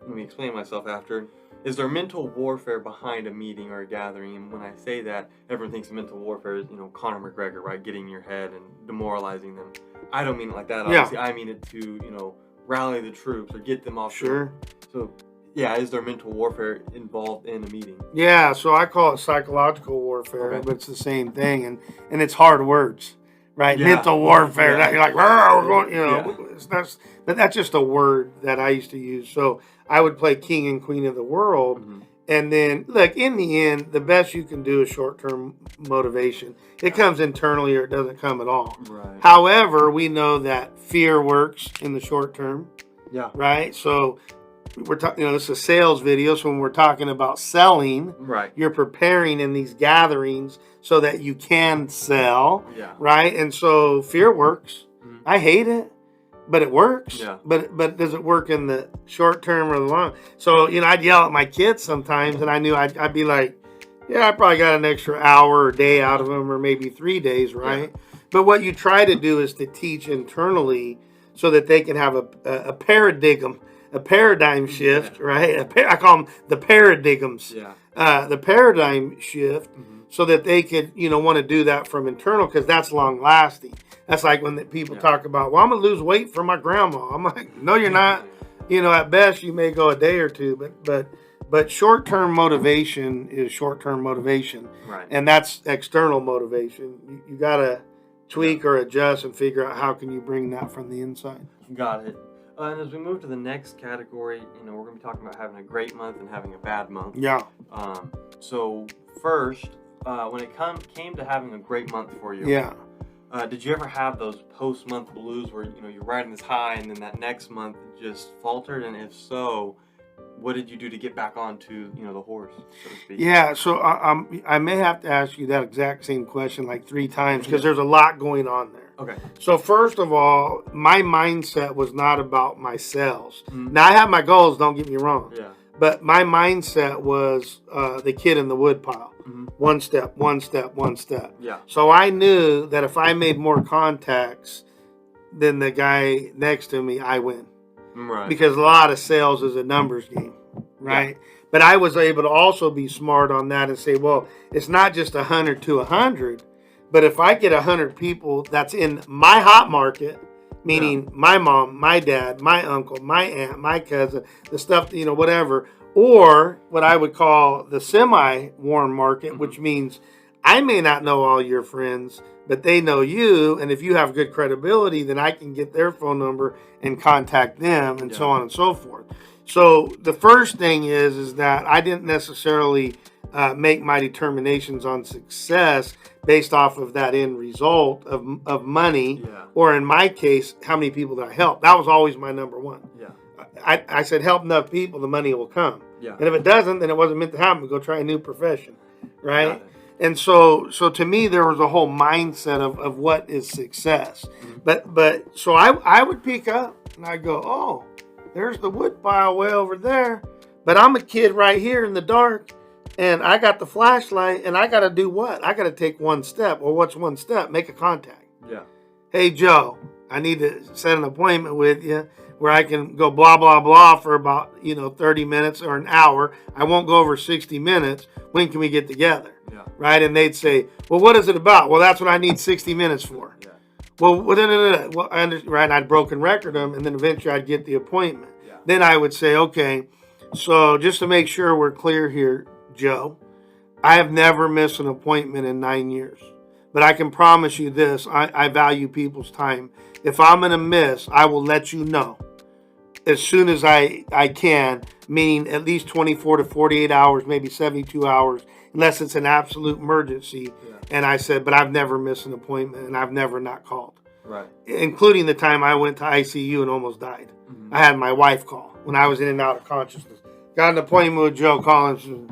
let me explain myself after. Is there mental warfare behind a meeting or a gathering? And when I say that, everyone thinks mental warfare is, Conor McGregor, right? Getting in your head and demoralizing them. I don't mean it like that, obviously. Yeah. I mean it to, rally the troops or get them off. Sure. So, yeah, is there mental warfare involved in a meeting? Yeah, so I call it psychological warfare, but it's the same thing. And it's hard words. Right, yeah. Mental warfare. Yeah. You're like, we're going, but that's just a word that I used to use. So I would play king and queen of the world, and then look. In the end, the best you can do is short-term motivation. It comes internally, or it doesn't come at all. Right. However, we know that fear works in the short term. Yeah. Right. So we're talking. This is a sales video. So when we're talking about selling, you're preparing in these gatherings so that you can sell, right? And so fear works. I hate it, but it works. Yeah. But does it work in the short term or the long? So, I'd yell at my kids sometimes, and I knew I'd be like, I probably got an extra hour or day out of them, or maybe 3 days, right? Yeah. But what you try to do is to teach internally so that they can have a paradigm shift, right? I call them the paradigms. Yeah. The paradigm shift, so that they could, want to do that from internal, because that's long lasting. That's like when people talk about, well, I'm going to lose weight for my grandma. I'm like, no, you're not. At best you may go a day or two, but short-term motivation is short-term motivation. Right. And that's external motivation. You got to tweak or adjust and figure out how can you bring that from the inside. Got it. And as we move to the next category, we're going to be talking about having a great month and having a bad month. Yeah. So first, when it came to having a great month for you, did you ever have those post-month blues where you're riding this high and then that next month it just faltered? And if so, what did you do to get back onto the horse, so to speak? Yeah. So I may have to ask you that exact same question like 3 times, because there's a lot going on there. Okay. So first of all, my mindset was not about my sales. Now I have my goals, don't get me wrong. Yeah. But my mindset was the kid in the woodpile. One step, one step, one step. Yeah. So I knew that if I made more contacts than the guy next to me, I win. Right. Because a lot of sales is a numbers game, right? Yeah. But I was able to also be smart on that and say, well, it's not just 100 to 100. But if I get 100 people that's in my hot market, meaning my mom, my dad, my uncle, my aunt, my cousin, the stuff, whatever, or what I would call the semi-warm market, which means I may not know all your friends, but they know you. And if you have good credibility, then I can get their phone number and contact them and so on and so forth. So the first thing is that I didn't necessarily make my determinations on success based off of that end result of money, or in my case, how many people that I helped. That was always my number one. Yeah. I said, help enough people, the money will come. Yeah. And if it doesn't, then it wasn't meant to happen. Go try a new profession, right? And so to me, there was a whole mindset of what is success. But so I would peek up and I go, oh, there's the wood pile way over there. But I'm a kid right here in the dark. and I got the flashlight, and I got to do what? I got to take one step. Well, what's one step? Make a contact. Yeah. Hey, Joe, I need to set an appointment with you where I can go blah, blah, blah for about, 30 minutes or an hour. I won't go over 60 minutes. When can we get together? Yeah. Right? And they'd say, well, what is it about? Well, that's what I need 60 minutes for. Yeah. Well, I understand, right? I'd broken record them, and then eventually I'd get the appointment. Yeah. Then I would say, okay, so just to make sure we're clear here, Joe, I have never missed an appointment in 9 years. But I can promise you this, I value people's time. If I'm going to miss, I will let you know as soon as I can, meaning at least 24 to 48 hours, maybe 72 hours, unless it's an absolute emergency. Yeah. And I said, but I've never missed an appointment, and I've never not called. Right. Including the time I went to ICU and almost died. Mm-hmm. I had my wife call when I was in and out of consciousness. Got an appointment with Joe Collins,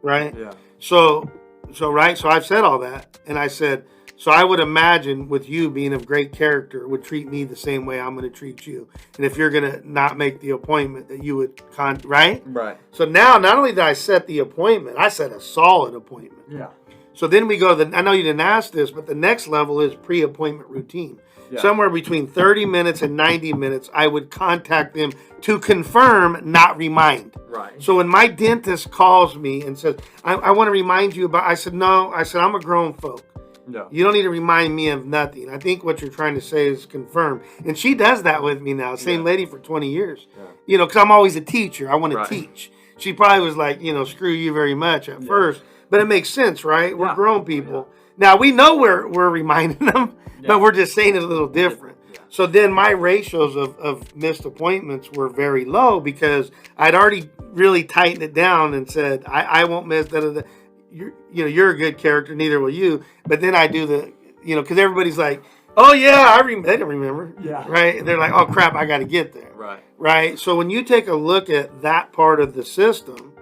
right? Yeah. So I've said all that, and I said, so I would imagine with you being of great character would treat me the same way I'm going to treat you. And if you're going to not make the appointment, that you would, right? Right. So now, not only did I set the appointment, I set a solid appointment. Yeah. So then we go, I know you didn't ask this, but the next level is pre-appointment routine. Yeah. Somewhere between 30 minutes and 90 minutes, I would contact them to confirm, not remind. Right. So when my dentist calls me and says, I want to remind you about, I said, no, I'm a grown folk. No. You don't need to remind me of nothing. I think what you're trying to say is confirm. And she does that with me now. Same lady for 20 years. Yeah. Because I'm always a teacher. I want to Right. teach. She probably was like, screw you very much at first. But it makes sense, right? We're grown people. Now, we know we're reminding them, but we're just saying it a little different. Yeah. So then my ratios of missed appointments were very low because I'd already really tightened it down and said, I won't miss that. You're a good character, neither will you. But then I do the, because everybody's like, oh yeah, they don't remember. Yeah. Right? They're like, oh crap, I got to get there. Right. Right? So when you take a look at that part of the system,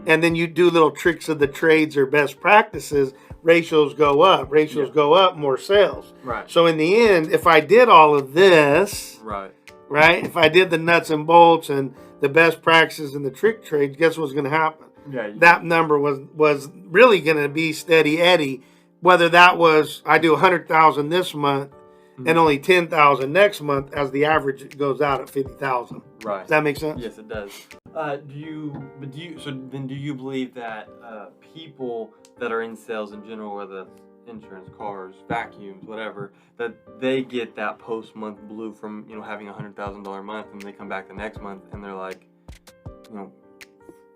and then you do little tricks of the trades or best practices, ratios go up. Ratios go up, more sales. Right. So in the end, if I did all of this, Right. if I did the nuts and bolts and the best practices and the trick trades, guess what's going to happen? Yeah. That number was really going to be steady Eddie. Whether that was I do 100,000 this month and only 10,000 next month, as the average goes out at 50,000. Right. Does that make sense? Yes, it does. Do you believe that people that are in sales in general, whether that's insurance, cars, vacuums, whatever, that they get that post-month blue from having $100,000 month, and they come back the next month and they're like,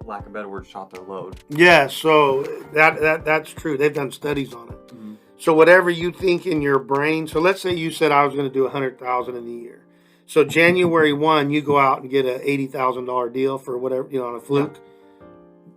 lack of a better word, shot their load. Yeah, so that's true. They've done studies on it. Mm-hmm. So whatever you think in your brain, so let's say you said I was going to do 100,000 in a year. So January 1, you go out and get a $80,000 deal for whatever, on a fluke. Yeah.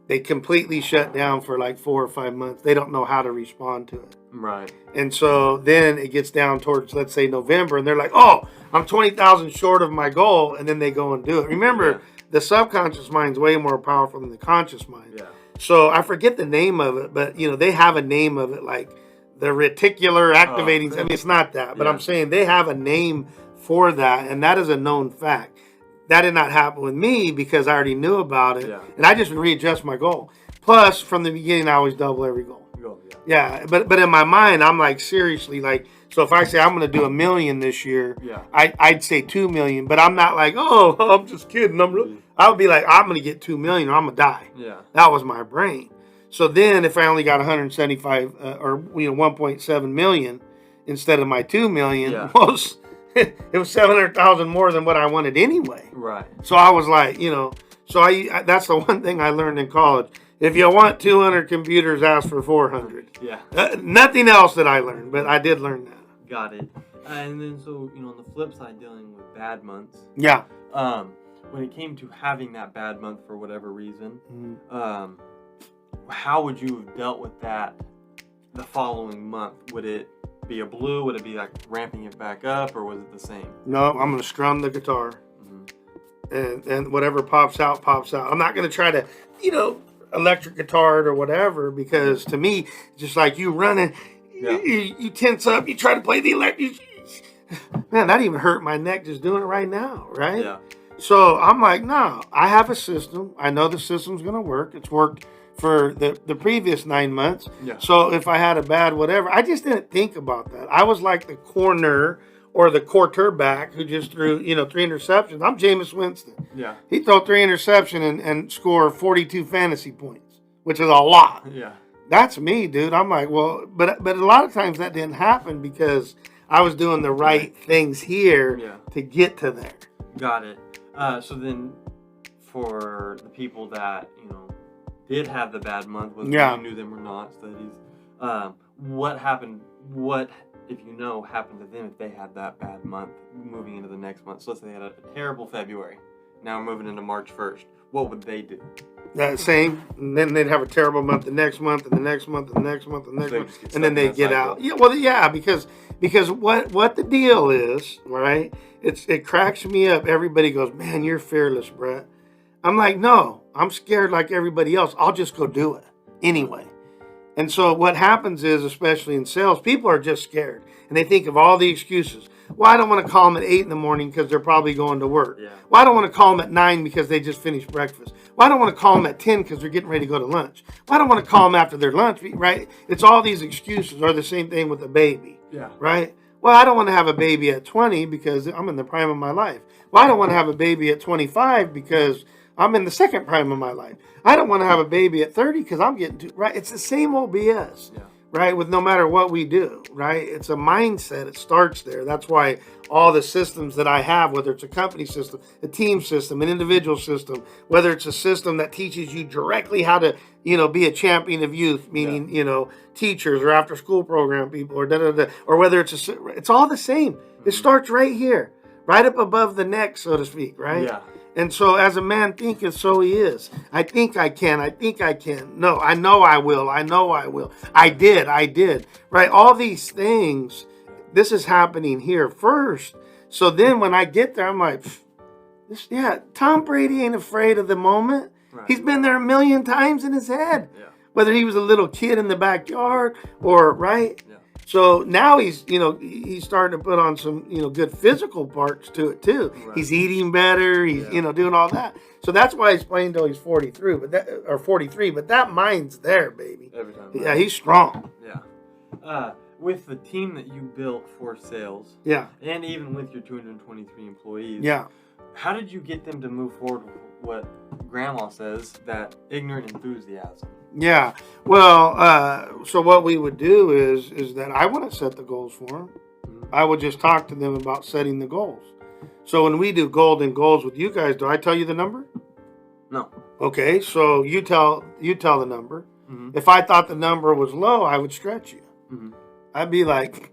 They completely shut down for like 4 or 5 months. They don't know how to respond to it. Right. And so then it gets down towards, let's say, November, and they're like, oh, I'm 20,000 short of my goal, and then they go and do it. Remember, the subconscious mind's way more powerful than the conscious mind. Yeah. So I forget the name of it, but, they have a name of it, like the reticular activating. I mean, it's not that, but I'm saying they have a name for that, and that is a known fact. That did not happen with me because I already knew about it, and I just readjust my goal. Plus, from the beginning, I always double every goal. But in my mind, I'm like, seriously, like, so if I say I'm going to do $1 million this year, I'd say 2 million, but I'm not like, oh, I'm just kidding. I would be like, I'm going to get 2 million or I'm going to die. Yeah. That was my brain. So then if I only got 175 or 1.7 million instead of my 2 million, it was 700,000 more than what I wanted anyway. Right. So I was like, that's the one thing I learned in college. If you want 200 computers, ask for 400. Yeah. Nothing else that I learned, but I did learn that. Got it. And then so, on the flip side, dealing with bad months. Yeah. When it came to having that bad month for whatever reason, how would you have dealt with that the following month? Would it be a blue? Would it be like ramping it back up, or was it the same? No, I'm going to strum the guitar, and whatever pops out, pops out. I'm not going to try to, electric guitar it or whatever, because to me, just like you running, you tense up, you try to play the electric. Man, that even hurt my neck just doing it right now, right? Yeah. So I'm like, no, I have a system. I know the system's going to work. It's worked for the previous 9 months. Yeah. So if I had a bad whatever, I just didn't think about that. I was like the corner or the quarterback who just threw, 3 interceptions. I'm Jameis Winston. Yeah. He throw 3 interceptions and score 42 fantasy points, which is a lot. Yeah. That's me, dude. I'm like, well, but a lot of times that didn't happen because I was doing the right things here to get to there. Got it. So then, for the people that did have the bad month, whether you knew them or not, studies, what happened? What, if happened to them if they had that bad month moving into the next month? So let's say they had a terrible February. Now we're moving into March 1st. What would they do? That same, and then they'd have a terrible month the next month, and the next month, and the next month, and the next month, and then they get out. Yeah, well, yeah, because what the deal is, right? It cracks me up. Everybody goes, man, you're fearless, Brett. I'm like, no, I'm scared like everybody else. I'll just go do it anyway. And so what happens is, especially in sales, people are just scared, and they think of all the excuses. Well, I don't want to call them at 8 in the morning because they're probably going to work. Yeah. Well, I don't want to call them at 9 because they just finished breakfast. Well, I don't want to call them at 10 because they're getting ready to go to lunch. Well, I don't want to call them after their lunch, right? It's all these excuses, or the same thing with a baby, right? Well, I don't want to have a baby at 20 because I'm in the prime of my life. Well, I don't want to have a baby at 25 because I'm in the second prime of my life. I don't want to have a baby at 30 because I'm getting too, right? It's the same old BS. Right, with no matter what we do, right? It's a mindset. It starts there. That's why all the systems that I have, whether it's a company system, a team system, an individual system, whether it's a system that teaches you directly how to, be a champion of youth, meaning, teachers or after school program people or or whether it's all the same. It starts right here, right up above the neck, so to speak, right? Yeah. And so as a man thinketh, so he is. I think I can. I think I can. No, I know I will. I know I will. I did. Right? All these things, this is happening here first. So then when I get there, I'm like, Tom Brady ain't afraid of the moment. Right. He's been there a million times in his head. Yeah. Whether he was a little kid in the backyard or, right? Yeah. So now he's starting to put on some, good physical parts to it too. Right. He's eating better. He's, doing all that. So that's why he's playing till he's 43, or 43. But that mind's there, baby. Every time. Yeah, he's strong. Yeah. With the team that you built for sales. Yeah. And even with your 223 employees. Yeah. How did you get them to move forward with what Grandma says, that ignorant enthusiasm? Yeah. Well, so what we would do is that I wouldn't set the goals for them. Mm-hmm. I would just talk to them about setting the goals. So when we do golden goals with you guys, do I tell you the number? No. Okay. So you tell the number. Mm-hmm. If I thought the number was low, I would stretch you. Mm-hmm. I'd be like,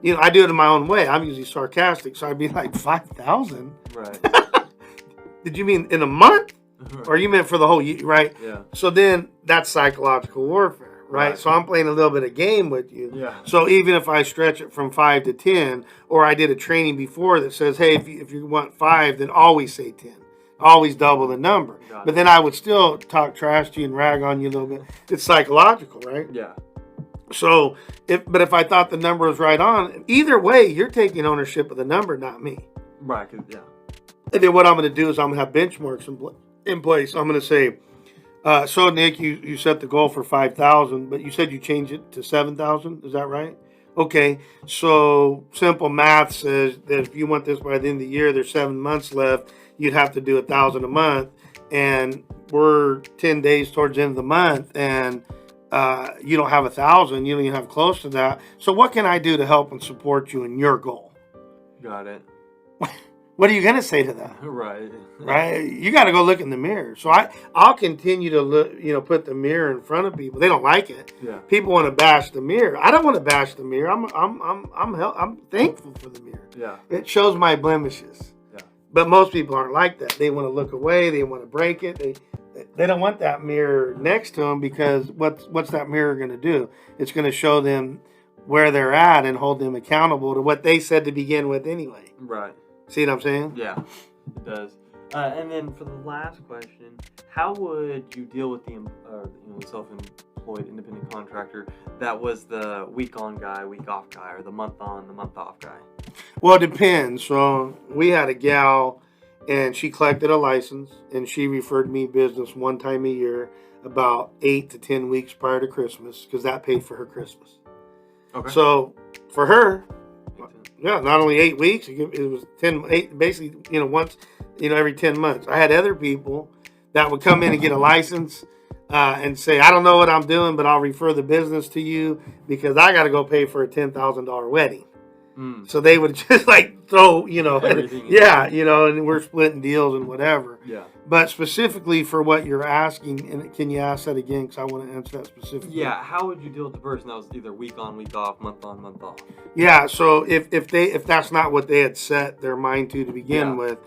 I do it in my own way. I'm usually sarcastic. So I'd be like 5,000. Right. Did you mean in a month? Or you meant for the whole year, right? Yeah. So then that's psychological warfare, right? So I'm playing a little bit of game with you. Yeah. So even if I stretch it from 5 to 10, or I did a training before that says, hey, if you want 5, then always say 10. Always double the number. But then I would still talk trash to you and rag on you a little bit. It's psychological, right? Yeah. So, if I thought the number was right on, either way, you're taking ownership of the number, not me. Right, yeah. And then what I'm going to do is I'm going to have benchmarks in place. I'm going to say, so Nick, you set the goal for 5,000, but you said you changed it to 7,000. Is that right? Okay. So simple math says that if you want this by the end of the year, there's 7 months left. You'd have to do 1,000 a month, and we're 10 days towards the end of the month, and you don't have 1,000. You don't even have close to that. So what can I do to help and support you in your goal? Got it. What are you going to say to that? Right. Right. You got to go look in the mirror. So I'll continue to look, put the mirror in front of people. They don't like it. Yeah. People want to bash the mirror. I don't want to bash the mirror. I'm thankful for the mirror. Yeah. It shows my blemishes. Yeah. But most people aren't like that. They want to look away. They want to break it. They don't want that mirror next to them, because what's that mirror going to do? It's going to show them where they're at and hold them accountable to what they said to begin with anyway. Right. See what I'm saying? Yeah, it does. And then for the last question, how would you deal with the self-employed independent contractor that was the week on guy, week off guy, or the month on, the month off guy? Well, it depends. So we had a gal, and she collected a license, and she referred me business one time a year, about 8 to 10 weeks prior to Christmas, because that paid for her Christmas. Okay. So for her, yeah, not only 8 weeks, it was 8, basically, once, every 10 months. I had other people that would come in and get a license and say, I don't know what I'm doing, but I'll refer the business to you because I got to go pay for a $10,000 wedding. So they would just like throw, everything. Yeah, and we're splitting deals and whatever. Yeah. But specifically for what you're asking, and can you ask that again? Because I want to answer that specifically. Yeah. How would you deal with the person that was either week on, week off, month on, month off? Yeah. So if that's not what they had set their mind to begin with,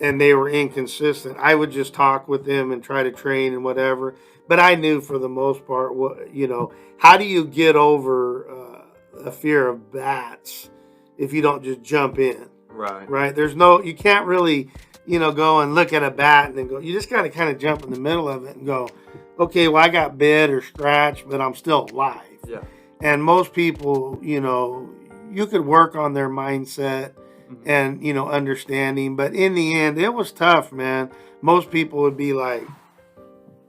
and they were inconsistent, I would just talk with them and try to train and whatever. But I knew for the most part, how do you get over a fear of bats if you don't just jump in? Right. You can't really, go and look at a bat and then go. You just got to kind of jump in the middle of it and go, okay, well, I got bit or scratched, but I'm still alive. Yeah. And most people, you could work on their mindset and, understanding. But in the end, it was tough, man. Most people would be like,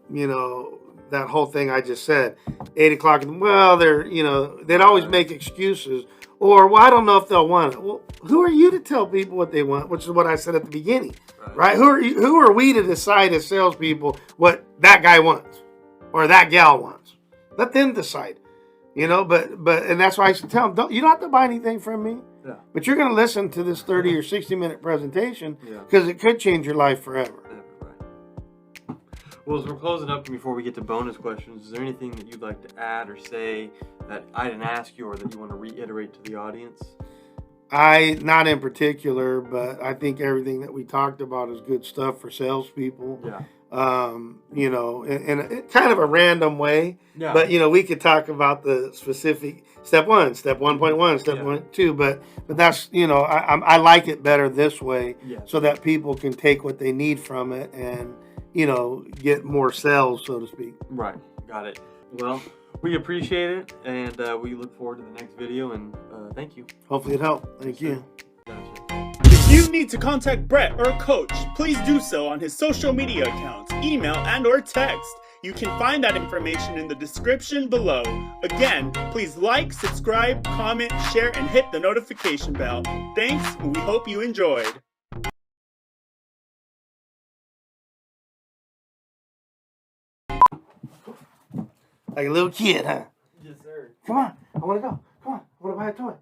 that whole thing I just said, 8 o'clock. Well, they'd always make excuses. Or, well, I don't know if they'll want it. Well, who are you to tell people what they want? Which is what I said at the beginning, right? Who are we to decide as salespeople what that guy wants or that gal wants? Let them decide, But and that's why I should tell them, you don't have to buy anything from me. Yeah. But you're going to listen to this 30 or 60-minute presentation because it could change your life forever. Well, as we're closing up, before we get to bonus questions, is there anything that you'd like to add or say that I didn't ask you or that you want to reiterate to the audience? Not in particular, but I think everything that we talked about is good stuff for salespeople. Yeah. In a kind of a random way. Yeah. But, we could talk about the specific step 1, step 1.1, step 1.2. But that's, I like it better this way so that people can take what they need from it and, get more sales, so to speak. Right. Got it. Well, we appreciate it, and we look forward to the next video, and thank you. Hopefully it helped. Thank you. Gotcha. If you need to contact Brett or Coach, please do so on his social media accounts, email, and or text. You can find that information in the description below. Again, please like, subscribe, comment, share, and hit the notification bell. Thanks, and we hope you enjoyed. Like a little kid, huh? Yes, sir. Come on. I want to go. Come on. I want to buy a toy.